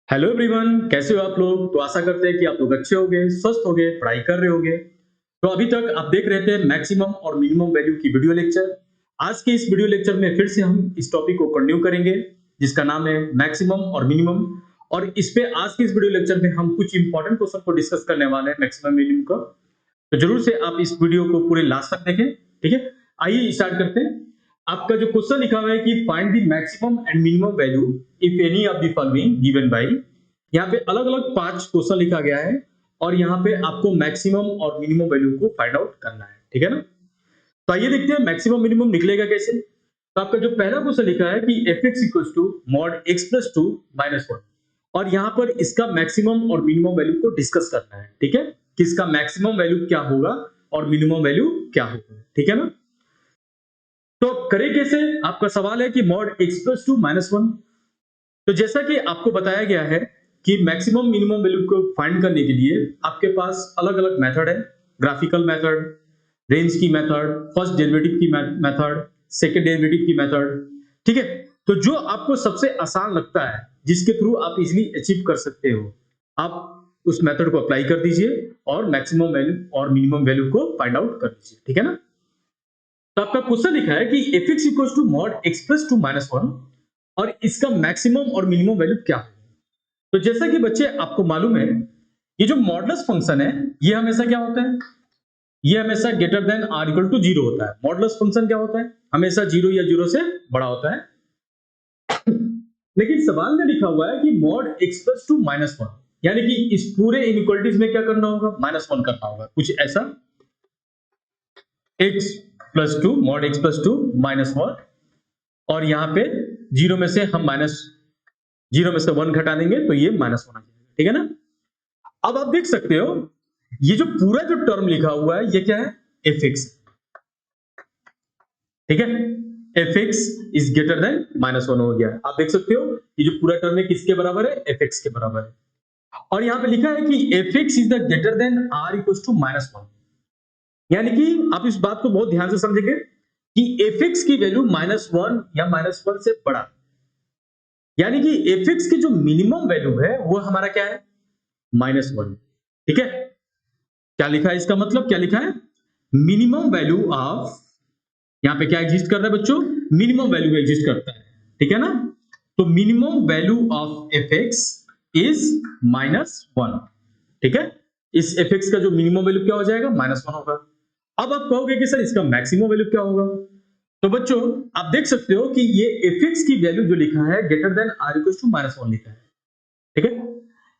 Hello everyone, कैसे हो आप लोग। तो आशा करते हैं कि आप लोग अच्छे होंगे, स्वस्थ होंगे, पढ़ाई कर रहे होंगे। तो अभी तक आप देख रहे थे मैक्सिमम और मिनिमम वैल्यू की वीडियो लेक्चर। आज के इस वीडियो लेक्चर में फिर से हम इस टॉपिक को कंटिन्यू करेंगे, जिसका नाम है मैक्सिमम और मिनिमम। और इस पे आज के इस वीडियो लेक्चर में हम कुछ इंपॉर्टेंट क्वेश्चन को डिस्कस करने वाले हैं मैक्सिमम मिनिमम का। तो जरूर से आप इस वीडियो को पूरे लास्ट तक देखें। ठीक है, आइए स्टार्ट करते हैं। आपका जो क्वेश्चन लिखा हुआ है कि find the maximum and minimum value if any of the following given by. यहाँ पे अलग अलग 5 क्वेश्चन लिखा गया है और यहाँ पे आपको मैक्सिमम और मिनिमम वैल्यू को फाइंड आउट करना है। ठीक है ना। तो आइए देखते हैं मैक्सिमम मिनिमम निकलेगा कैसे। तो आपका जो पहला क्वेश्चन लिखा है कि fx equals to mod x plus 2 minus 1, और यहाँ पर इसका मैक्सिमम और मिनिमम वैल्यू को डिस्कस करना है। ठीक है, कि इसका मैक्सिमम वैल्यू क्या होगा और मिनिमम वैल्यू क्या होगा। ठीक है ना। तो करें कैसे, आपका सवाल है कि मॉड x प्लस 2 माइनस 1। तो जैसा कि आपको बताया गया है कि मैक्सिमम मिनिमम वैल्यू को फाइंड करने के लिए आपके पास अलग अलग मेथड है। ग्राफिकल मेथड, रेंज की मेथड, फर्स्ट डेरिवेटिव की मेथड, सेकंड डेरिवेटिव की मेथड। ठीक है, तो जो आपको सबसे आसान लगता है, जिसके थ्रू आप इजीली अचीव कर सकते हो, आप उस मेथड को अप्लाई कर दीजिए और मैक्सिमम वैल्यू और मिनिमम वैल्यू को फाइंड आउट कर दीजिए। ठीक है ना। तो आपका क्वेश्चन लिखा है कि fx equals to mod x plus 2 minus 1 और इसका मैक्सिमम और मिनिमम वैल्यू क्या है। तो जैसा कि बच्चे आपको मालूम है, ये जो मॉडुलस फंक्शन है ये हमेशा क्या होता है, ये हमेशा greater than or equal to 0 होता है। मॉडुलस फंक्शन क्या होता है, हमेशा 0 या 0 से बड़ा होता है। लेकिन सवाल में लिखा हुआ है कि मॉड x प्लस 2 माइनस 1, यानी कि इस पूरे इनइक्वालिटीज में क्या करना होगा, माइनस 1 करना होगा, कुछ ऐसा। x plus 2 mod x plus 2 minus 1, और यहाँ पे 0 में से हम माइनस 0 में से 1 घटा देंगे तो ये माइनस 1 आ जाएगा। ठीक है ना। अब आप देख सकते हो ये जो पूरा जो टर्म लिखा हुआ है ये क्या है, fx। ठीक है, fx is greater than minus 1 हो गया। आप देख सकते हो ये जो पूरा टर्म है किसके बराबर है, fx के बराबर है। और यहां पे लिखा है कि fx is the greater than r equals to minus 1, यानी कि आप इस बात को बहुत ध्यान से समझेंगे कि fx की वैल्यू माइनस 1 या माइनस 1 से बड़ा, यानी कि fx की जो मिनिमम वैल्यू है वो हमारा क्या है, माइनस 1। ठीक है, क्या लिखा है, इसका मतलब क्या लिखा है, मिनिमम वैल्यू ऑफ, यहां पे क्या एग्जिस्ट कर रहा है बच्चों, मिनिमम वैल्यू एग्जिस्ट करता है। ठीक है ना। तो minimum value of fx is minus 1। ठीक है, इस fx का जो मिनिमम वैल्यू क्या हो जाएगा, माइनस 1 होगा। अब आप कहोगे कि सर इसका मैक्सिमम वैल्यू क्या होगा। तो बच्चों आप देख सकते हो कि ये fx की वैल्यू जो लिखा है greater than r equals to minus 1 लिखा है। ठीक है,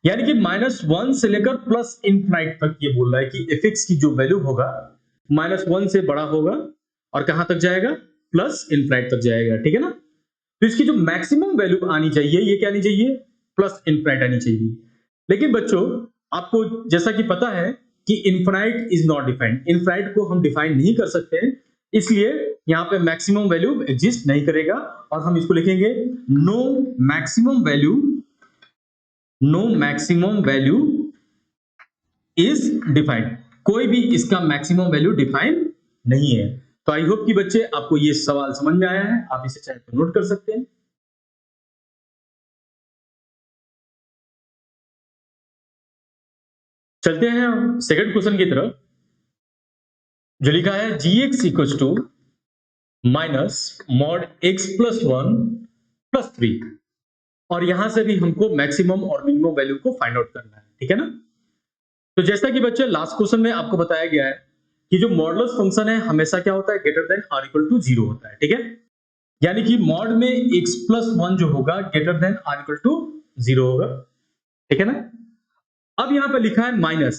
यानी कि माइनस 1 से लेकर प्लस इनफाइनाइट तक ये बोल रहा है कि fx की जो वैल्यू होगा माइनस 1 से बड़ा होगा और कहां तक जाएगा, प्लस इनफाइनाइट तक जाएगा। ठीक है ना। तो इसकी जो मैक्सिमम वैल्यू आनी चाहिए ये क्या आनी चाहिए, प्लस इनफाइनाइट आनी चाहिए। लेकिन बच्चों आपको जैसा कि पता है कि infinite is not defined, infinite को हम डिफाइन नहीं कर सकते, इसलिए यहां पे मैक्सिमम वैल्यू एग्जिस्ट नहीं करेगा और हम इसको लिखेंगे no maximum value, no maximum value is defined. कोई भी इसका मैक्सिमम वैल्यू डिफाइन नहीं है। तो आई होप कि बच्चे आपको ये सवाल समझ में आया है, आप इसे चाहे तो नोट कर सकते हैं। चलते हैं हम सेकंड क्वेश्चन की तरफ, जो लिखा है gx equal to minus mod x plus 1 plus 3, और यहां से भी हमको मैक्सिमम और मिनिमम वैल्यू को फाइंड आउट करना है। ठीक है ना। तो जैसा कि बच्चे लास्ट क्वेश्चन में आपको बताया गया है कि जो मॉडुलस फंक्शन है हमेशा क्या होता है, greater than r equal to 0 होता है। ठीक है, यानी कि मॉड में x प्लस 1 जो होगा greater than r equal to 0 होगा। ठीक है ना। अब यहां पे लिखा है माइनस,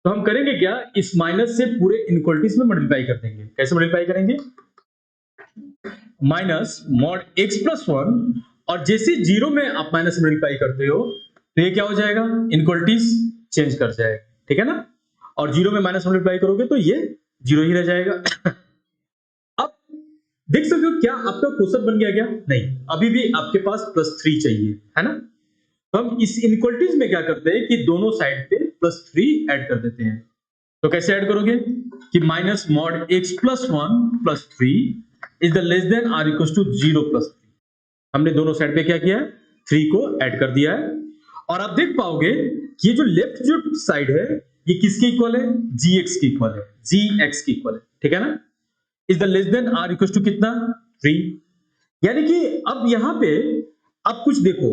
तो हम करेंगे क्या, इस माइनस से पूरे इनइक्वालिटीज में मल्टीप्लाई कर देंगे। कैसे मल्टीप्लाई करेंगे, माइनस मॉड x प्लस 1, और जैसे 0 में आप माइनस मल्टीप्लाई करते हो तो ये क्या हो जाएगा, इनइक्वालिटीज चेंज कर जाएगा। ठीक है ना। और 0 में माइनस मल्टीप्लाई करोगे तो ये 0 ही रह जाएगा। अब देख सकते हो क्या आपका क्वेश्चन बन गया क्या, नहीं, अभी भी आपके पास प्लस 3 चाहिए, है ना। हम इस इनइक्वालिटीज में क्या करते हैं कि दोनों साइड पे प्लस 3 ऐड कर देते हैं। तो कैसे ऐड करोगे कि minus mod x plus 1 plus 3 is the less than r equal to 0 plus 3। हमने दोनों साइड पे क्या किया है, 3 को ऐड कर दिया है। और आप देख पाओगे कि ये जो लेफ्ट जो साइड है ये किसके इक्वल है, gx के इक्वल है, gx के इक्वल है, ठीक है ना। Is the less than or equal to कितना 3, यानी कि अब यहां पे अब कुछ देखो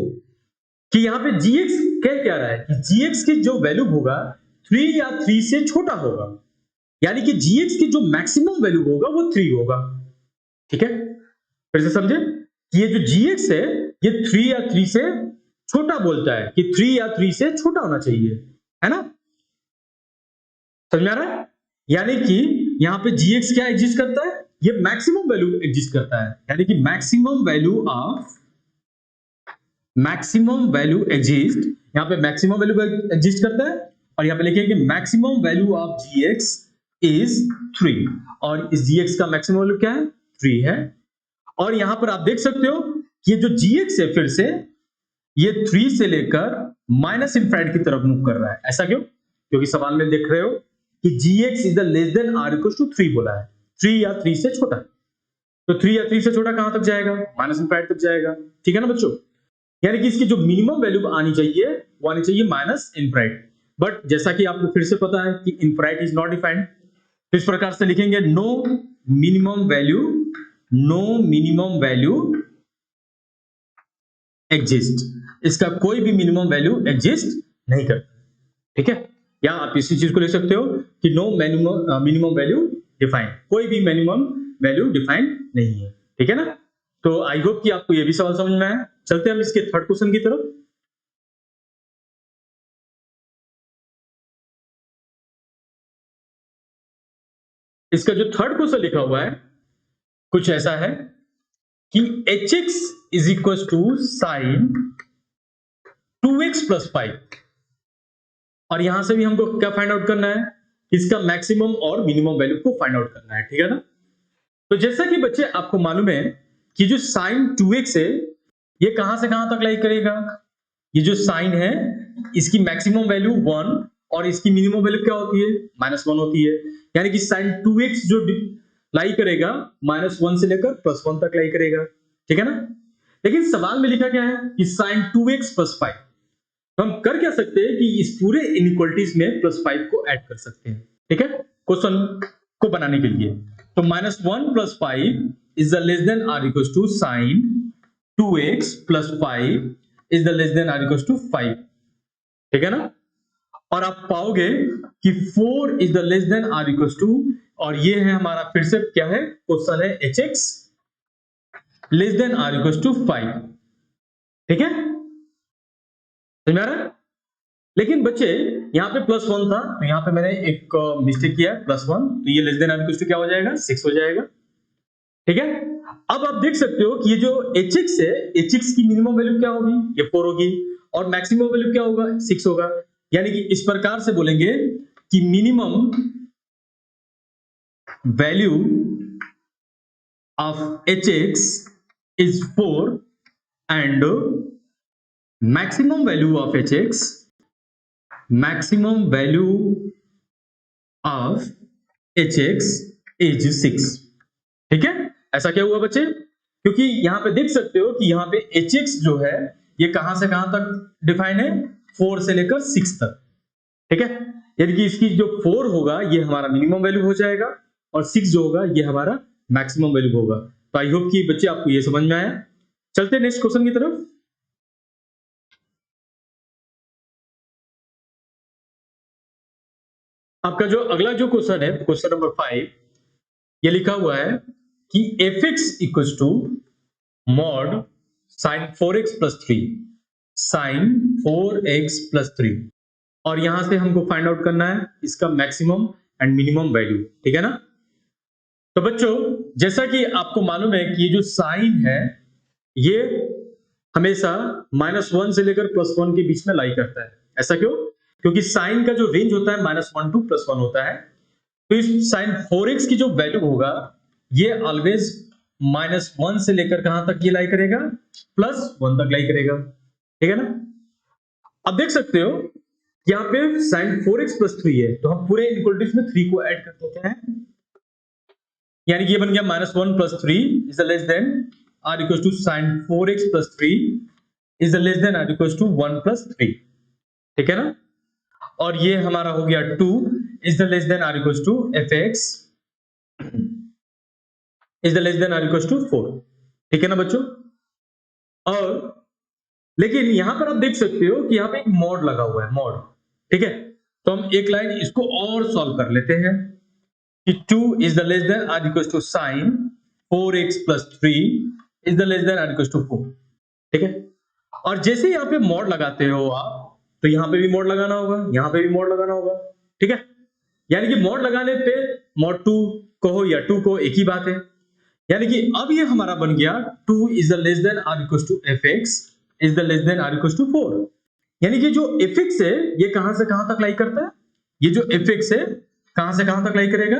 कि यहां पे gx कह क्या रहा है कि gx की जो वैल्यू होगा 3 या 3 से छोटा होगा, यानी कि gx की जो मैक्सिमम वैल्यू होगा वो 3 होगा, ठीक है। फिर से समझे कि ये जो gx है ये 3 या 3 से छोटा बोलता है कि 3 या 3 से छोटा होना चाहिए, है ना, समझ में आ रहा है। यानी कि यहां पे gx क्या एग्जिस्ट करता है, ये मैक्सिमम वैल्यू एग्जिस्ट करता है, यानी कि मैक्सिमम वैल्यू एग्जिस्ट, यहां पे मैक्सिमम वैल्यू एग्जिस्ट करता है और यहां पे लिखेंगे maximum value of gx is 3 और इस gx का मैक्सिमम वैल्यू क्या है 3 है। और यहां पर आप देख सकते हो कि ये जो gx है फिर से ये 3 से लेकर माइनस इनफिनिटी की तरफ मूव कर रहा है, ऐसा क्यों, क्योंकि सवाल में देख रहे हो कि gx is the less than or equal to 3 बोला है, 3 या 3 से छोटा, तो 3 या 3 से छोटा कहां तक जाएगा, माइनस इनफिनिटी तक जाएगा, ठीक है ना बच्चों। यानी कि इसकी जो मिनिमम वैल्यू आनी चाहिए वो आनी चाहिए माइनस इनफिनिटी, बट जैसा कि आपको फिर से पता है कि इनफिनिटी इज नॉट डिफाइंड, तो इस प्रकार से लिखेंगे नो मिनिमम वैल्यू एग्जिस्ट, इसका कोई भी मिनिमम वैल्यू एग्जिस्ट नहीं करता, ठीक है। या आप इसी चीज को लिख सकते हो कि नो मिनिमम वैल्यू डिफाइंड, कोई भी मिनिमम वैल्यू डिफाइंड नहीं है, ठीक है ना। तो आई होप कि आपको ये भी सवाल समझ में आया। चलते हैं हम इसके थर्ड क्वेश्चन की तरफ। इसका जो थर्ड क्वेश्चन लिखा हुआ है कुछ ऐसा है कि hx is equal to sine 2x plus 5, और यहां से भी हमको क्या फाइंड आउट करना है, इसका मैक्सिमम और मिनिमम वैल्यू को फाइंड आउट करना है, ठीक है ना। तो जैसा कि बच्चे आपको मालूम है कि जो साइन 2x है ये कहां से कहां तक लाई करेगा, ये जो साइन है इसकी मैक्सिमम वैल्यू 1 और इसकी मिनिमम वैल्यू क्या होती है -1 होती है, यानी कि साइन 2x जो लाई करेगा -1 से लेकर +1 तक लाई करेगा, ठीक है ना। लेकिन सवाल में लिखा क्या है कि साइन 2x प्लस 5, तो हम कर क्या सकते हैं कि इस पूरे इनइक्वालिटीज में +5 को ऐड कर सकते हैं, ठीक है, क्वेश्चन को बनाने के लिए। तो -1 plus 5 is the less than or equal to sine 2x plus 5 is the less than or equal to 5, ठीक है ना। और आप पाओगे कि 4 is the less than or equal to, और ये है हमारा फिर से क्या है क्वेश्चन है hx less than or equal to 5, ठीक है, समझ में आ रहा है। लेकिन बच्चे यहां पे +1 था तो यहां पे मैंने एक मिस्टेक किया +1, तो ये less than or equal to क्या हो जाएगा 6 हो जाएगा, ठीक है। अब आप देख सकते हो कि ये जो hx है hx की मिनिमम वैल्यू क्या होगी, ये 4 होगी और मैक्सिमम वैल्यू क्या होगा 6 होगा, यानी कि इस प्रकार से बोलेंगे कि minimum value of hx is 4 and maximum value of hx is 6, ठीक है। ऐसा क्या हुआ बच्चे, क्योंकि यहां पे देख सकते हो कि यहां पे hx जो है ये कहां से कहां तक डिफाइन है 4 से लेकर 6 तक, ठीक है, यानी कि इसकी जो 4 होगा ये हमारा मिनिमम वैल्यू हो जाएगा और 6 जो होगा ये हमारा मैक्सिमम वैल्यू होगा। तो आई होप कि बच्चे आपको ये समझ में आया। चलते हैं नेक्स्ट क्वेश्चन की तरफ। आपका जो अगला जो क्वेश्चन है क्वेश्चन नंबर 5, ये लिखा हुआ है कि fx equal to mod sine 4x plus 3, sine 4x plus 3, और यहां से हमको फाइंड आउट करना है इसका मैक्सिमम एंड मिनिमम वैल्यू, ठीक है ना। तो बच्चों जैसा कि आपको मालूम है कि ये जो साइन है ये हमेशा -1 से लेकर +1 के बीच में लाई करता है, ऐसा क्यों, क्योंकि साइन का जो रेंज होता है -1 टू +1 होता है, तो इस साइन 4x की जो वैल्यू होगा ये ऑलवेज -1 से लेकर कहां तक ये लाई करेगा +1 तक लाई करेगा, ठीक है ना। अब देख सकते हो यहां पे साइन 4x प्लस 3 है तो हम पूरे इनइक्वालिटीज में 3 को ऐड कर देते हैं, यानी कि ये बन गया -1 plus 3 is the less than or equal to sine 4x plus 3 is the less than or equal to 1 plus 3, ठीक है ना। और ये हमारा हो गया 2 is the less than or equals to F X is the less than or equals to 4, ठीक है ना बच्चों। और लेकिन यहां पर आप देख सकते हो कि यहाँ पे एक मॉड लगा हुआ है, मॉड, ठीक है। तो हम एक लाइन इसको और सॉल्व कर लेते हैं कि 2 is the less than or equals to sine 4x plus 3 is the less than or equals to 4, ठीक है। और जैसे यहाँ पे मॉड लगाते हो आप, तो यहाँ पे भी मॉड लगाना होगा, यहाँ पे भी मॉड लगाना होगा, ठीक है। यानी कि मॉड लगाने पे मॉड 2 कहो या 2 को एक ही बात है। यानी कि अब ये हमारा बन गया 2 is the less than or equals to F X is the less than or equals to 4। यानी कि जो एफ एक्स है ये कहां से कहां तक लाई करता है, ये जो एफ एक्स है कहां से कहां तक लाई करेगा,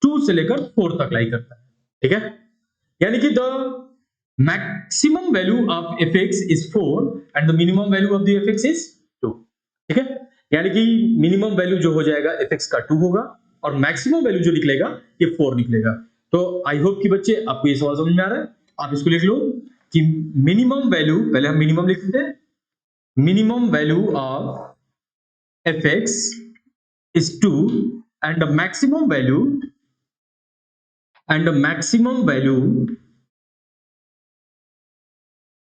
2 से लेकर 4 तक लाई करता है, ठीक है। यानी कि the maximum value of F X is 4 and the minimum value of the F X is 2, ठीक है। यानी कि मिनिमम वैल्यू जो हो जाएगा एफ एक्स का 2 होगा और मैक्सिमम वैल्यू जो निकलेगा ये 4 निकलेगा। तो आई होप कि बच्चे आपको ये सवाल समझ में आ रहा है। आप इसको लिख लो कि मिनिमम वैल्यू, पहले हम मिनिमम लिख लेते हैं, minimum value of F X is 2 and the maximum value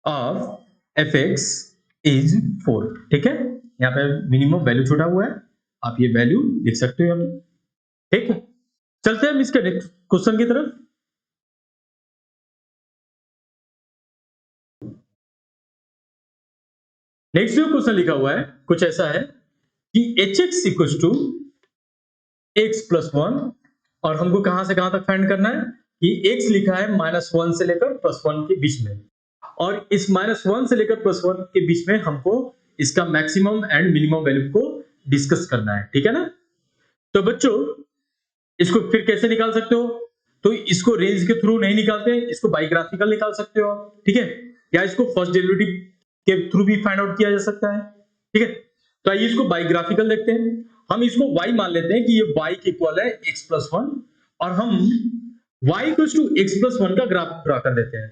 of F X is 4, ठीक है। यहाँ पे मिनिमम वैल्यू छोटा हुआ है, आप ये वैल्यू लिख सकते हो, ठीक है। चलते हैं हम इसके नेक्स्ट क्वेश्चन की तरफ। नेक्स्ट जो क्वेश्चन लिखा हुआ है कुछ ऐसा है कि H X equal to X plus 1 और हमको कहां से कहां तक फाइंड करना है कि x लिखा है -1 से लेकर +1 के बीच में, और इस -1 से लेकर +1 के बीच में हमको इसका मैक्सिमम एंड मिनिमम वैल्यू को डिस्कस करना है, ठीक है ना। तो बच्चों इसको फिर कैसे निकाल सकते हो, तो इसको रेंज के थ्रू नहीं निकालते, इसको बाइग्राफिकल निकाल सकते हो, ठीक है, या इसको फर्स्ट डेरिवेटिव के थ्रू भी फाइंड आउट किया जा सकता है, ठीक है। तो आइए इसको बाइग्राफिकल देखते हैं। हम इसको y मान लेते हैं कि ये y इक्वल है x प्लस 1 और हम y equal to x plus 1 का ग्राफ ड्रा कर देते हैं।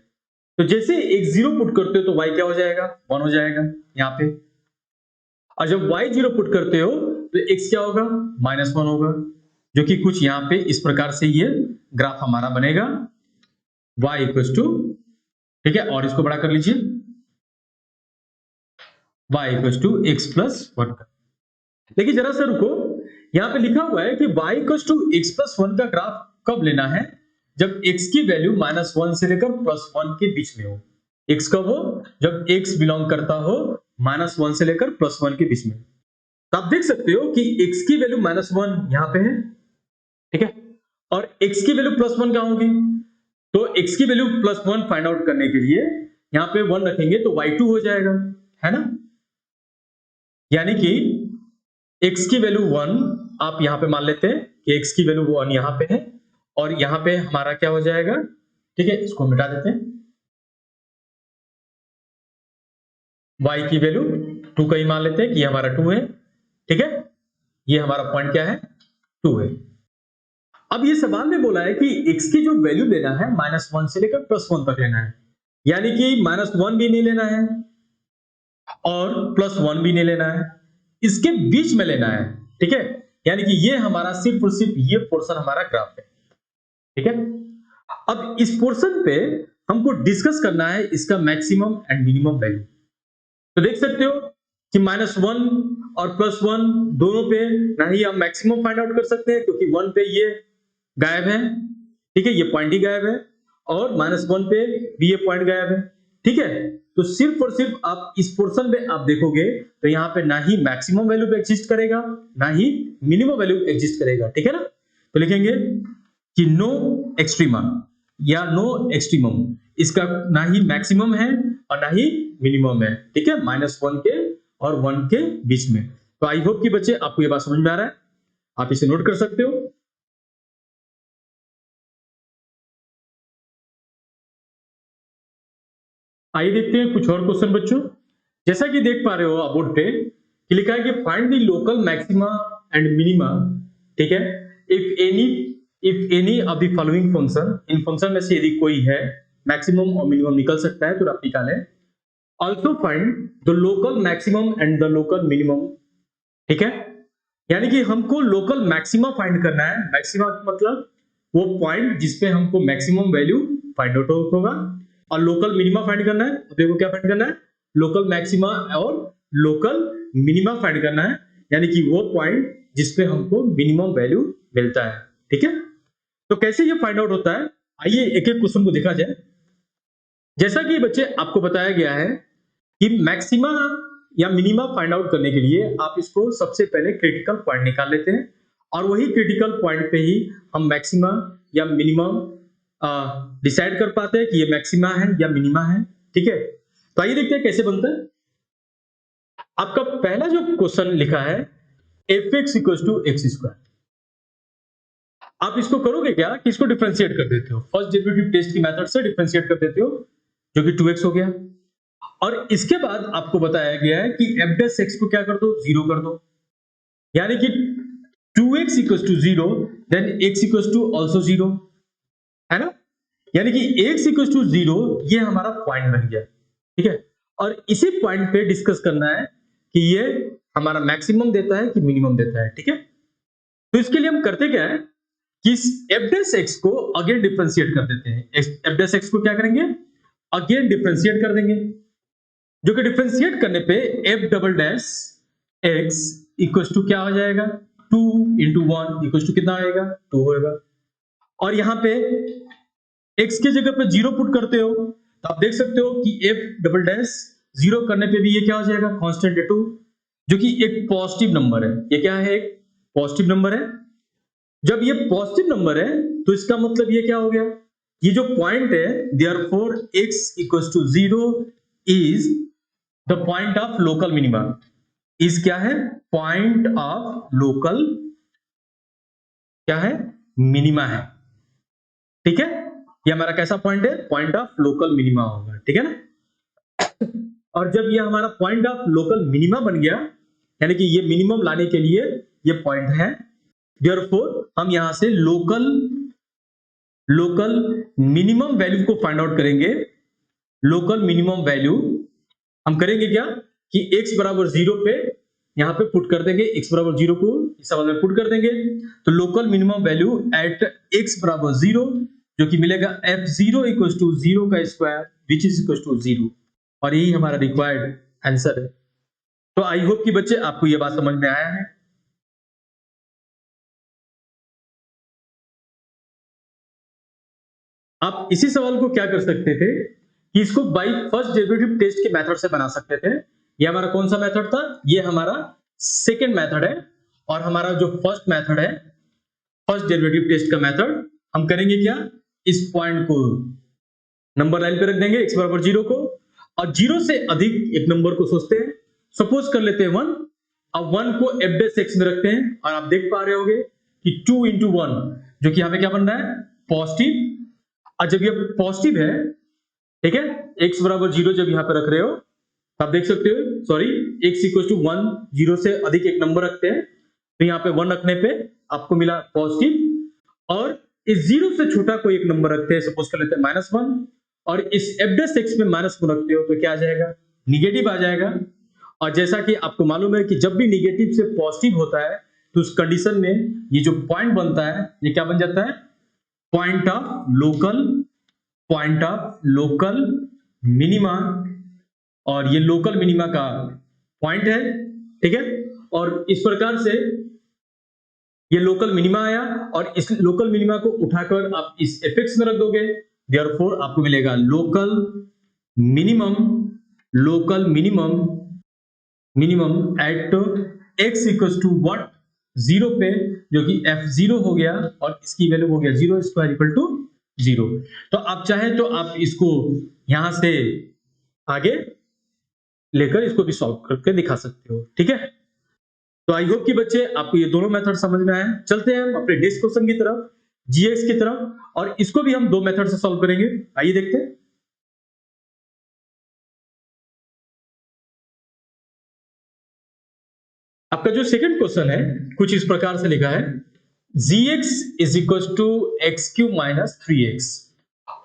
तो जैसे x0 पुट करते हो तो y क्या हो जाएगा, 1 हो जाएगा यहाँ पे, और जब y0 पुट करते हो तो x क्या होगा, -1 होगा, जो कि कुछ यहाँ पे इस प्रकार से ये ग्राफ हमारा बनेगा y इक्वल टू, ठीक है, और इसको बड़ा कर लीजिए, y equal to x plus 1 का। लेकिन जरा सा रुको, यहां पे लिखा हुआ है कि y equal to x plus 1 का ग्राफ कब लेना है, जब x की वैल्यू -1 से लेकर +1 के बीच में हो। x कब हो, जब x बिलोंग करता हो -1 से लेकर +1 के बीच में। तो आप देख सकते हो कि x की वैल्यू -1 यहां पे है, ठीक है, और x की वैल्यू +1 कहां होगी, तो x की वैल्यू +1 फाइंड आउट करने के लिए यहां पे 1 रखेंगे तो y2 हो जाएगा, है ना। यानी कि x की वैल्यू 1 आप यहां पे मान लेते हैं कि x की वैल्यू 1 यहां पे है, और यहां पे हमारा क्या हो जाएगा, ठीक है, इसको मिटा देते हैं, y की वैल्यू 2 का ही मान लेते हैं कि ये हमारा 2 है, ठीक है, ये हमारा पॉइंट क्या है, 2 है। अब ये सवाल में बोला है कि x की जो वैल्यू लेना है -1 से लेकर +1 तक लेना है, यानी कि -1 भी नहीं लेना है और +1 भी नहीं लेना है, इसके बीच में लेना है, ठीक है। यानी कि ये हमारा सिर्फ और सिर्फ ये पोर्शन हमारा ग्राफ है, ठीक है। अब इस पोर्शन पे हमको डिस्कस करना है इसका मैक्सिमम एंड मिनिमम वैल्यू। तो देख सकते हो कि -1 और +1 दोनों पे ना ही हम मैक्सिमम फाइंड आउट कर सकते हैं क्योंकि 1 पे ये गायब है, ठीक है, ये पॉइंट ही गायब है, और -1 पे भी ये पॉइंट गायब है, ठीक है। तो सिर्फ और सिर्फ आप इस पोर्शन में आप देखोगे तो यहाँ पे ना ही मैक्सिमम वैल्यू पे एग्जिस्ट करेगा ना ही मिनिमम वैल्यू एग्जिस्ट करेगा, ठीक है ना। तो लिखेंगे कि नो एक्सट्रीमा या नो एक्सट्रीमम, इसका ना ही मैक्सिमम है और ना ही मिनिमम है, ठीक है, -1 के और 1 के बीच में। तो आई होप कि बच्चे आपको ये बात समझ में आ रहा है, आप इसे नोट कर सकते हो। आइए देखते हैं कुछ और क्वेश्चन बच्चों। जैसा कि देख पा रहे हो आप बोर्ड पे कि लिखा है कि find the local maxima and minima, ठीक है, if any of the following function, in function में से यदि कोई है मैक्सिमम और मिनिमम निकल सकता है तो आप निकालें। Also find the local maximum and the local minimum ठीक है, यानी कि हमको लोकल मैक्सिमा फाइंड करना है। मैक्सिमा मतलब वो पॉइंट जिसपे हमको मैक्सिमम वैल्यू फाइंड आउट होगा, और लोकल मिनिमा फाइंड करना है। तो देखो क्या फाइंड करना है, लोकल मैक्सिमा और लोकल मिनिमा फाइंड करना है, यानी कि वो पॉइंट जिसपे हमको मिनिमम वैल्यू मिलता है। ठीक है, तो कैसे ये फाइंड आउट होता है, आइए एक एक क्वेश्चन को देखा जाए। जैसा कि बच्चे आपको बताया गया है कि मैक्सिमा या मिनिमा फाइंड आउट करने के लिए आप इसको सबसे पहले क्रिटिकल पॉइंट निकाल लेते हैं, और वही क्रिटिकल पॉइंट पे ही हम मैक्सिमा या मिनिमम डिसाइड कर पाते हैं कि ये मैक्सिमा है या मिनिमा है। ठीक है, तो आइए देखते हैं कैसे बनता है। आपका पहला जो क्वेश्चन लिखा है F X equal to X square, आप इसको करोगे क्या कि इसको डिफरेंशिएट कर देते हो, फर्स्ट डेरिवेटिव टेस्ट की मेथड से डिफरेंशिएट कर देते हो, जो कि 2x हो गया। और इसके बाद आपको बताया गया है कि एफ डैश एक्स को क्या कर दो, जीरो कर दो, यानी कि 2x equal to zero, then x equal to also zero, है ना, यानी कि x इक्वल टू जीरो ये हमारा पॉइंट बन गया। ठीक है, और इसी पॉइंट पे डिस्कस करना है कि ये हमारा मैक्सिमम देता है कि मिनिमम देता है। ठीक है, तो इसके लिए हम करते क्या है कि एफ डैश एक्स को अगेन डिफरेंशिएट कर देते हैं। एफ डैश एक्स को क्या करेंगे, अगेन डिफरेंशिएट कर देंगे, जो कि डिफरेंशिएट करने पे F double dash X equal to क्या हो जाएगा, 2 इंटू 1 इक्वल टू कितना आएगा, 2 होगा। और यहाँ पे x के जगह पे जीरो पुट करते हो तो आप देख सकते हो कि एफ डबल डैश जीरो करने पे भी ये क्या हो जाएगा, कांस्टेंट है 2, जो कि एक पॉजिटिव नंबर है। ये क्या है, एक पॉजिटिव नंबर है। जब ये पॉजिटिव नंबर है तो इसका मतलब ये क्या हो गया, ये जो पॉइंट है therefore x equals to 0 is the point of local minima. Is क्या है, पॉइंट ऑफ लोकल क्या है, मिनिमा है। ठीक है, ये हमारा कैसा पॉइंट है, पॉइंट ऑफ लोकल मिनिमा होगा। ठीक है ना, और जब ये हमारा पॉइंट ऑफ लोकल मिनिमा बन गया, यानी कि ये मिनिमम लाने के लिए ये पॉइंट है, देयरफॉर हम यहां से लोकल मिनिमम वैल्यू को फाइंड आउट करेंगे। लोकल मिनिमम वैल्यू हम करेंगे क्या कि x बराबर 0 पे यहां पे पुट कर देंगे, x बराबर 0 को इस सवाल में पुट कर देंगे, तो local minimum value at x बराबर 0 जो कि मिलेगा f0 इक्वल टू 0 का square which is equal to 0, और यही हमारा रिक्वायर्ड आंसर है। तो आई होप कि बच्चे आपको यह बात समझ में आया है। आप इसी सवाल को क्या कर सकते थे कि इसको बाय फर्स्ट डेरिवेटिव टेस्ट के मेथड से बना सकते थे। ये हमारा कौन सा मेथड था, ये हमारा सेकंड मेथड है, और हमारा जो फर्स्ट मेथड है फर्स्ट डेरिवेटिव टेस्ट का मेथड, हम करेंगे क्या, इस पॉइंट को नंबर लाइन पे रख देंगे x बराबर 0 को, और 0 से अधिक एक नंबर को सोचते हैं, सपोज कर लेते हैं 1, अब 1 को f डैश x में रखते हैं, और आप देख पा रहे होगे कि 2 इंटू 1 जो कि हमें क्या बन रहा है, पॉजिटिव। और जब ये पॉजिटिव है, ठीक है, x बराबर 0 जब यहां पे रख रहे हो तो आप देख सकते हो, सॉरी x इक्वल टू 1, 0 से अधिक एक नंबर रखते हैं, तो यहाँ पे 1 रखने पे आपको मिला पॉजिटिव, और इस 0 से छोटा कोई एक नंबर रखते हैं, सपोज कर लेते हैं -1, और इस f डैश x में -1 रखते हो तो क्या आ जाएगा, निगेटिव आ जाएगा। और जैसा कि आपको मालूम है कि जब भी निगेटिव से पॉजिटिव होता है तो उस कंडीशन में ये जो पॉइंट बनता है ये क्या बन जाता है, पॉइंट ऑफ लोकल मिनिमा, और ये लोकल मिनिमा का पॉइंट है। ठीक है, और इस प्रकार से ये लोकल मिनिमा आया, और इस लोकल मिनिमा को उठाकर आप इस एफएक्स में रख दोगे, देयरफॉर आपको मिलेगा local minimum at x equals to what, 0 पे, जो कि f0 हो गया, और इसकी वैल्यू हो गया 0 स्क्वायर इक्वल टू 0। तो आप चाहे तो आप इसको यहां से आगे लेकर इसको भी सॉल्व करके दिखा सकते हो। ठीक है, तो आई होप कि बच्चे आपको ये दोनों मेथड समझ में आए। चलते हैं हम अपने नेक्स्ट क्वेश्चन की तरफ, जीएक्स की तरफ, और इसको भी हम दो मेथड से सॉल्व करेंगे। आइए देखते हैं। आपका जो सेकंड क्वेश्चन है कुछ इस प्रकार से लिखा है, gx is equal to X cube minus 3x,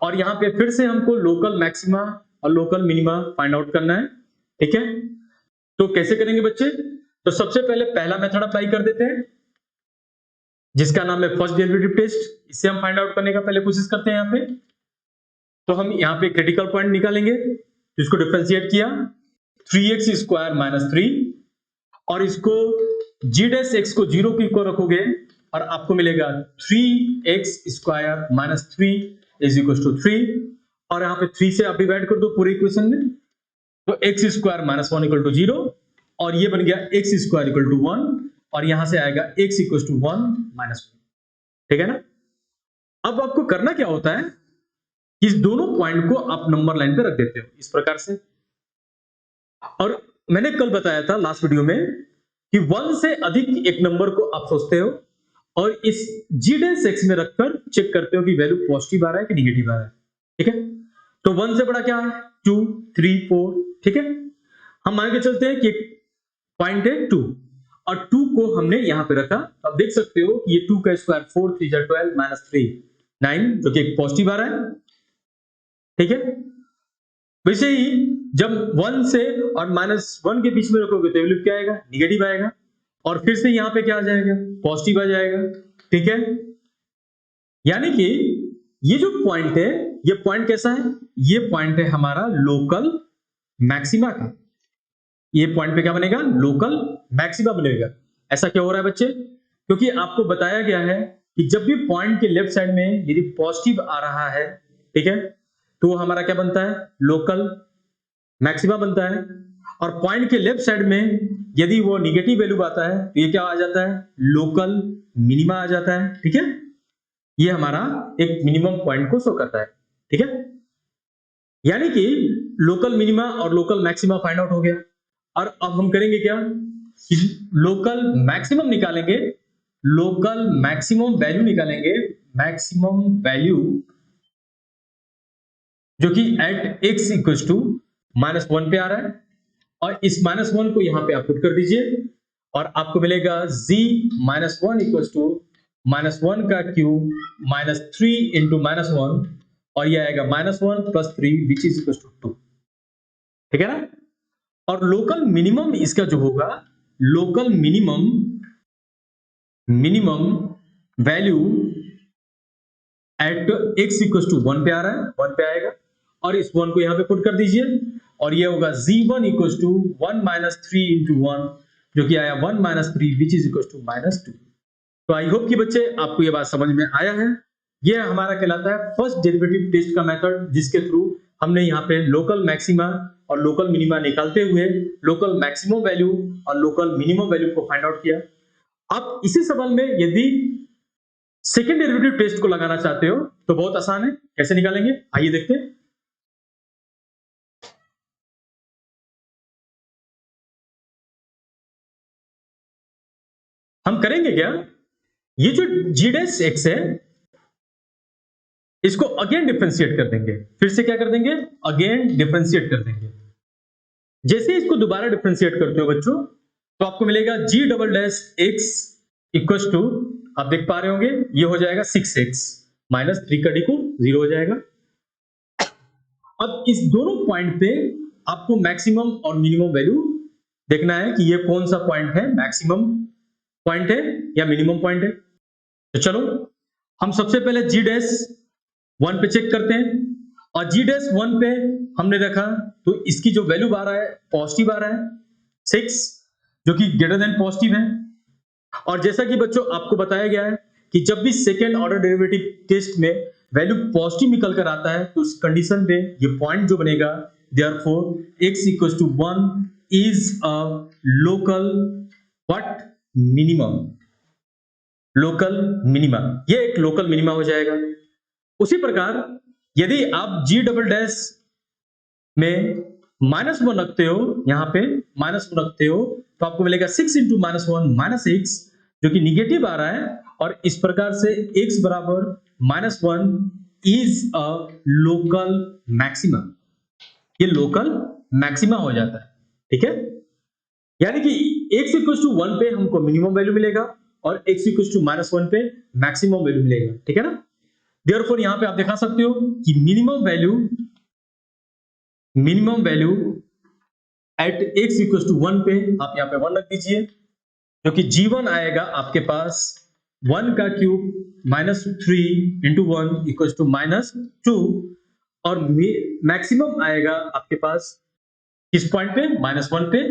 और यहां पे फिर से हमको लोकल मैक्सिमा और लोकल मिनिमा फाइंड आउट करना है। ठीक है, तो कैसे करेंगे बच्चे, तो सबसे पहले पहला मेथड अप्लाई कर देते हैं, जिसका नाम है फर्स्ट डेरिवेटिव टेस्ट। इससे हम फाइंड आउट करने का पहले कोशिश करते हैं यहाँ पे। तो हम यहाँ पे क्रिटिकल पॉइंट निकालेंगे, जिसको डिफरेंशिएट किया 3x स्क्वायर माइनस 3, और इसको g डैश x को 0 की को रखोगे और आपको मिलेगा 3x square minus 3 is equal to 3, और यहाँ पे 3 से आप डिवाइड कर दो पूरे इक्वेशन में, तो x square minus 1 equal to 0, और ये बन गया x स्क्वायर इक्वल टू 1, और यहां से आएगा x इक्वल टू 1 माइनस 1। ठीक है ना। अब आपको करना क्या होता है, इस दोनों पॉइंट को आप नंबर लाइन पे रख देते हो इस प्रकार से। और मैंने कल बताया था लास्ट वीडियो में कि 1 से अधिक एक नंबर को आप सोचते हो और इस g डैश x में रखकर चेक करते हो कि वैल्यू पॉजिटिव आ रहा है कि निगेटिव आ रहा है। ठीक है, तो 1 से बड़ा क्या है 2, 3, 4। ठीक है, हम मान के चलते हैं कि पॉइंट है 2 और 2 को हमने यहां पे रखा। अब देख सकते हो कि ये 2 का स्क्वायर 4, 3 जा 12 माइनस 3 9, जो कि एक पॉजिटिव आ रहा है। ठीक है, वैसे ही जब 1 से और माइनस 1 के बीच में रखोगे तो वैल्यू क्या आएगा, निगेटिव आएगा, और फिर से यहां पे क्या आ जाएगा, पॉजिटिव आ जाएगा। ठीक है, यानी कि ये जो पॉइंट है, ये पॉइंट कैसा है, ये पॉइंट है हमारा लोकल मैक्सिमा का। ये पॉइंट पे क्या बनेगा, लोकल मैक्सिमा बनेगा। ऐसा क्या हो रहा है बच्चे, क्योंकि आपको बताया गया है कि जब भी पॉइंट के लेफ्ट साइड में यदि पॉजिटिव आ रहा है, ठीक है, तो वो हमारा क्या बनता है, लोकल मैक्सिमा बनता है। और पॉइंट के लेफ्ट साइड में यदि वो निगेटिव वैल्यू आता है तो ये क्या आ जाता है, लोकल मिनिमा आ जाता है। ठीक है, ये हमारा एक मिनिमम पॉइंट को शो करता है। ठीक है, यानी कि लोकल मिनिमा और लोकल मैक्सिमा फाइंड आउट हो गया। और अब हम करेंगे क्या, लोकल मैक्सिमम निकालेंगे, लोकल मैक्सिमम वैल्यू निकालेंगे, मैक्सिमम वैल्यू जो कि at x equal to minus 1 पे आ रहा है, और इस माइनस 1 को यहां पे आप पुट कर दीजिए और आपको मिलेगा z minus 1 equal to minus 1 का क्यूब माइनस 3 इंटू माइनस 1, और यह आएगा minus 1 plus 3 which is equal to 2। ठीक है ना। और लोकल मिनिमम इसका जो होगा, local minimum value at x equal to 1 पे आ रहा है, 1 पे आएगा, और इस 1 को यहां पे पुट कर दीजिए, और ये होगा z1 equal to 1 minus 3 into 1, जो कि आया 1 minus 3 which is equal to minus 2। तो आई होप कि बच्चे आपको ये बात समझ में आया है। ये हमारा कहलाता है फर्स्ट डेरिवेटिव टेस्ट का मेथड, जिसके थ्रू हमने यहाँ पे लोकल मैक्सिमा और लोकल मिनिमा निकालते हुए लोकल मैक्सिमम वैल्यू और लोकल मिनिमम वैल्यू को फाइंड आउट किया। आप इसी सवाल में यदि सेकेंड डेरिवेटिव टेस्ट को लगाना चाहते हो तो बहुत आसान है, कैसे निकालेंगे आइए देखते हैं। हम करेंगे क्या, ये जो g डैश x है इसको अगेन डिफरेंशिएट कर देंगे, फिर से क्या कर देंगे, अगेन डिफरेंशिएट कर देंगे। जैसे इसको दोबारा डिफरेंशिएट करते हो बच्चों, तो आपको मिलेगा g double dash x equal to, आप देख पा रहे होंगे ये हो जाएगा 6x माइनस 3 का डी को 0 हो जाएगा। अब इस दोनों पॉइंट पे आपको मैक्सिमम और मिनिमम वैल्यू देखना है कि ये कौन सा पॉइंट है, मैक्सिमम पॉइंट है या मिनिमम पॉइंट है। तो चलो हम सबसे पहले g डैश 1 पे चेक करते हैं, और g डैश 1 पे हमने देखा तो इसकी जो वैल्यू आ रहा है पॉजिटिव आ रहा है 6, जो कि ग्रेटर देन पॉजिटिव है। और जैसा कि बच्चों आपको बताया गया है कि जब भी सेकेंड ऑर्डर डेरिवेटिव टेस्ट में वैल्यू पॉजिटिव निकल कर आता है तो उस कंडीशन पे ये पॉइंट जो बनेगा, therefore x equal to 1 is a local what, minimum, local minima, ये एक लोकल मिनिमा हो जाएगा। उसी प्रकार यदि आप g डबल डैश में माइनस 1 रखते हो, यहां पे माइनस 1 रखते हो, तो आपको मिलेगा 6 इंटू माइनस 1 माइनस x, जो कि निगेटिव आ रहा है, और इस प्रकार से x बराबर minus 1 is a local maxima, ये लोकल मैक्सिमा हो जाता है। ठीक है, यानी कि x इक्वल टू 1 पे हमको मिनिमम वैल्यू मिलेगा और x इक्वल टू माइनस 1 पे मैक्सिमम वैल्यू मिलेगा। ठीक है ना। देयरफॉर यहां पे आप दिखा सकते हो कि minimum value at x equal to 1 पे आप यहाँ पे 1 रख दीजिए, जो कि g1 आएगा आपके पास 1 का cube minus 3 into 1 equal to minus 2, और मैक्सिमम आएगा आपके पास किस पॉइंट पे, माइनस 1 पे।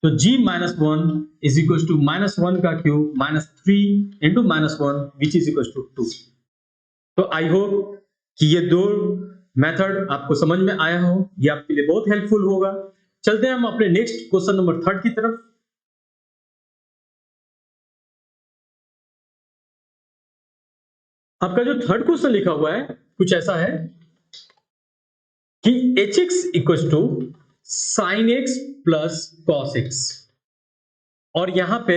तो g minus 1 is equal to minus 1 का cube minus 3 into minus 1 which is equal to 2। तो आई होप कि ये दो मेथड आपको समझ में आया हो, ये आपके लिए बहुत हेल्पफुल होगा। चलते हैं हम अपने नेक्स्ट क्वेश्चन नंबर 3 की तरफ। आपका जो थर्ड क्वेश्चन लिखा हुआ है कुछ ऐसा है कि hx equal to sine X plus cos X, और यहां पे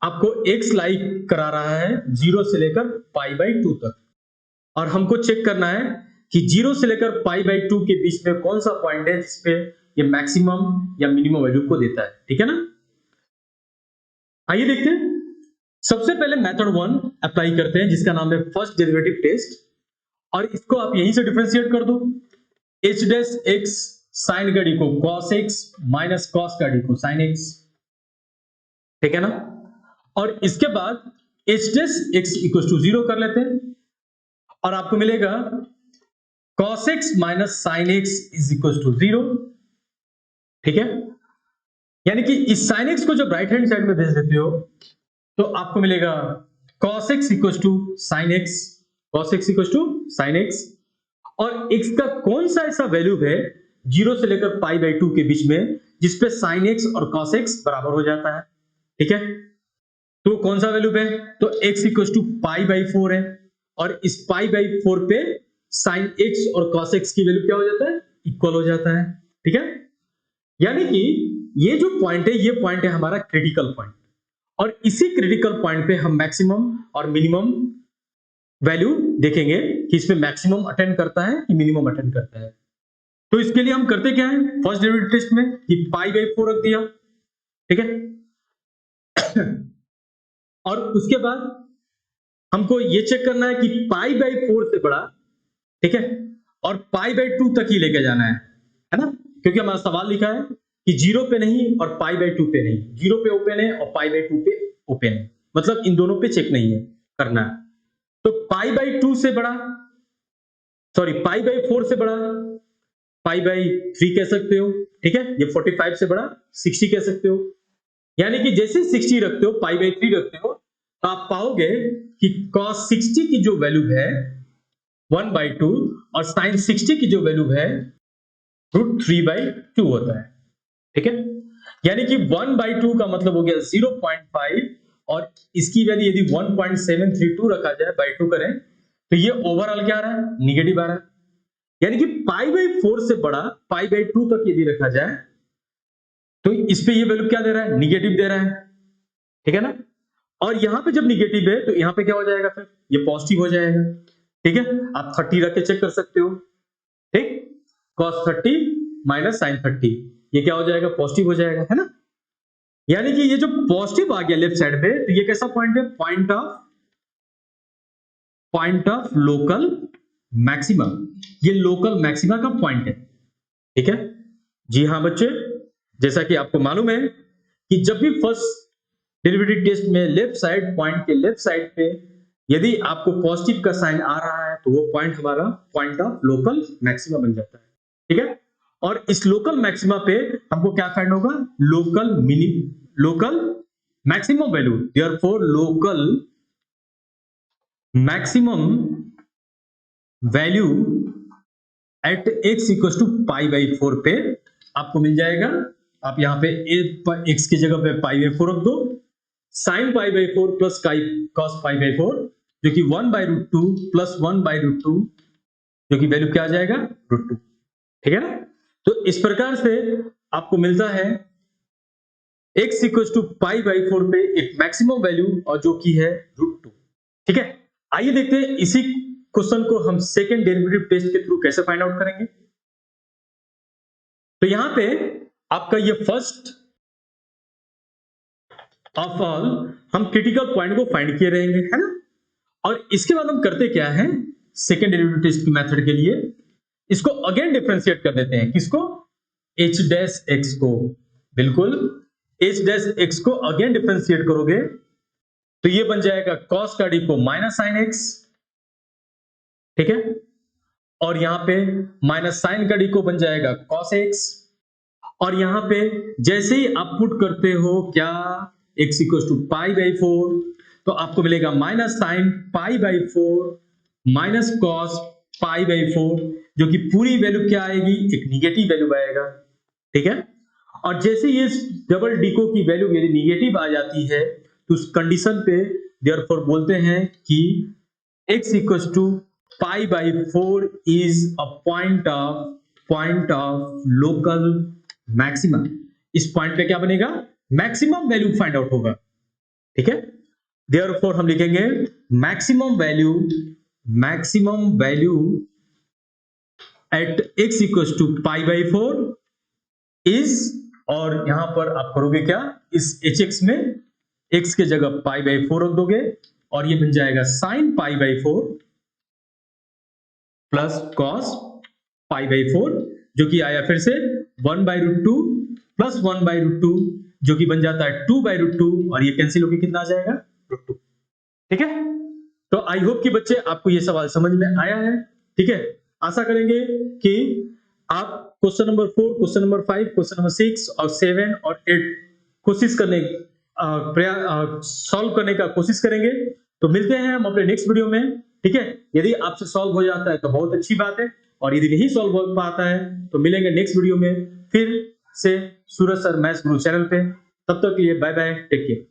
आपको x लाइक करा रहा है 0 से लेकर π/2 तक, और हमको चेक करना है कि 0 से लेकर π/2 के बीच में कौन सा पॉइंट है जिसपे ये मैक्सिमम या मिनिमम वैल्यू को देता है। ठीक है ना, आइए देखते हैं। सबसे पहले मेथड 1 अप्लाई करते हैं जिसका नाम है फर्स्ट डेरिवेटिव टेस्ट, और इसको आप यहीं से डिफरेंशिएट कर दो। h डैश x साइन का डी को cos x माइनस cos का डी को sin x, ठीक है ना। और इसके बाद h dash x equal to 0 कर लेते हैं, और आपको मिलेगा cos x minus sin x is equal to 0। ठीक है, यानी कि इस sin x को जब राइट हैंड साइड में भेज देते हो तो आपको मिलेगा cos x equal to sin x, cos x equal to sin x, और x का कौन सा ऐसा वैल्यू है 0 से लेकर π/2 के बीच में जिसपे sin x और cos x बराबर हो जाता है। ठीक है, तो कौन सा वैल्यू है, तो x इक्वल टू π/4 है, और इस π/4 पे sin x और cos x की वैल्यू क्या हो जाता है, इक्वल हो जाता है। ठीक है, यानी कि ये जो पॉइंट है ये पॉइंट है हमारा क्रिटिकल पॉइंट, और इसी क्रिटिकल पॉइंट पे हम मैक्सिमम और मिनिमम वैल्यू देखेंगे कि इसमें मैक्सिमम अटेंड करता है कि मिनिमम अटेंड करता है। तो इसके लिए हम करते क्या है, फर्स्ट डेरिवेटिव टेस्ट में कि π/4 रख दिया, ठीक है और उसके बाद हमको ये चेक करना है कि π/4 से बड़ा, ठीक है, और π/2 तक ही लेके जाना है ना, क्योंकि हमारा सवाल लिखा है कि 0 पे नहीं और π/2 पे नहीं, 0 पे ओपन है और π/2 पे ओपन है, मतलब इन दोनों पे चेक नहीं है करना है। तो π/2 से बड़ा, सॉरी π/4 से बड़ा π/3 कह सकते हो, ठीक है, ये 45 से बड़ा 60 कह सकते हो, यानी कि जैसे 60 रखते हो π/3 रखते हो तो आप पाओगे कि cos 60 की जो वैल्यू है 1/2 और sin 60 की जो वैल्यू है √3/2 होता है। ठीक है, यानी कि 1/2 का मतलब हो गया 0.5, और इसकी वैल्यू यदि 1.732 रखा जाए बाई 2 करें तो ये ओवरऑल क्या आ रहा है, निगेटिव आ रहा है। यानी कि π/4 से बड़ा π/2 तक यदि रखा जाए तो इस पे ये वैल्यू क्या दे रहा है, निगेटिव दे रहा है। ठीक है ना, और यहां पे जब निगेटिव है तो यहां पे क्या हो जाएगा, फिर ये पॉजिटिव हो जाएगा। ठीक है, आप 30 रख के चेक कर सकते हो, ठीक, cos 30 माइनस sin 30, ये क्या हो जाएगा, पॉजिटिव हो जाएगा, है ना। यानी कि ये जो पॉजिटिव आ गया लेफ्ट साइड पे, तो ये कैसा पॉइंट है, पॉइंट ऑफ लोकल मैक्सिमम, ये लोकल मैक्सिमा का पॉइंट है। ठीक है, जी हाँ बच्चे, जैसा कि आपको मालूम है कि जब भी फर्स्ट डेरिवेटिव टेस्ट में लेफ्ट साइड, पॉइंट के लेफ्ट साइड पे यदि आपको पॉजिटिव का साइन आ रहा है तो वो पॉइंट हमारा पॉइंट ऑफ लोकल मैक्सिमा बन जाता है। ठीक है, और इस लोकल मैक्सिमा पे हमको क्या फाइंड होगा, local maximum value, therefore local maximum value at x equal to π/4 पे आपको मिल जाएगा। आप यहां पे x की जगह पे π/4 रख दो, sin π/4 प्लस cos π/4 जो कि 1/√2 प्लस 1/√2 जो कि वैल्यू क्या आ जाएगा, √2। ठीक है ना, तो इस प्रकार से आपको मिलता है x इक्वल टू π/4 पे एक मैक्सिमम वैल्यू और जो कि है √2। ठीक है, आइए देखते हैं इसी क्वेश्चन को हम सेकेंड डेरिवेटिव टेस्ट के थ्रू कैसे फाइंड आउट करेंगे। तो यहां पे आपका ये फर्स्ट ऑफ ऑल हम क्रिटिकल पॉइंट को फाइंड किए रहेंगे, है ना, और इसके बाद हम करते क्या है, सेकेंड डेरिवेटिव टेस्ट की मेथड के लिए इसको अगेन डिफरेंशिएट कर देते हैं, किसको, h डैश x को, बिल्कुल h डैश x को अगेन डिफरेंशिएट करोगे तो ये बन जाएगा cos का डिको माइनस साइन x, ठीक है, और यहां पे माइनस साइन का डिको बन जाएगा cos x, और यहां पे जैसे ही आप पुट करते हो क्या x equal to pi by 4 तो आपको मिलेगा minus sine pi by 4 minus cos pi by 4, जो कि पूरी वैल्यू क्या आएगी, एक निगेटिव वैल्यू आएगा, ठीक है। और जैसे ये डबल डिको की वैल्यू मेरी निगेटिव आ जाती है तो उस कंडीशन पे देयरफॉर बोलते हैं कि x equal to pi by 4 is a point of local maximum. इस पॉइंट पे क्या बनेगा, मैक्सिमम वैल्यू फाइंड आउट होगा, ठीक है। देयरफॉर हम लिखेंगे maximum value at x equal to pi by 4 is, और यहां पर आप करोगे क्या, इस hx में x के जगह पाई बाई 4 रख दोगे और ये बन जाएगा sine pi by 4 plus cos pi by 4, जो कि आया फिर से 1 by root 2 plus 1 by root 2, जो कि बन जाता है 2 बाई रूट 2, और ये कैंसिल होकर कितना आ जाएगा, रूट 2, ठीक है। तो आई होप कि बच्चे आपको ये सवाल समझ में आया है, ठीक है। आशा करेंगे कि आप question number 4, question number 5, question number 6 और 7 और 8 कोशिश करने सॉल्व करने का कोशिश करेंगे। तो मिलते हैं हम अपने नेक्स्ट वीडियो में, ठीक है। यदि आपसे सॉल्व हो जाता है तो बहुत अच्छी बात है, और यदि नहीं सॉल्व हो पाता है तो मिलेंगे नेक्स्ट वीडियो में फिर से सूरज सर मैथ्स गुरु चैनल पे। तब तक के लिए बाय बाय, टेक केयर।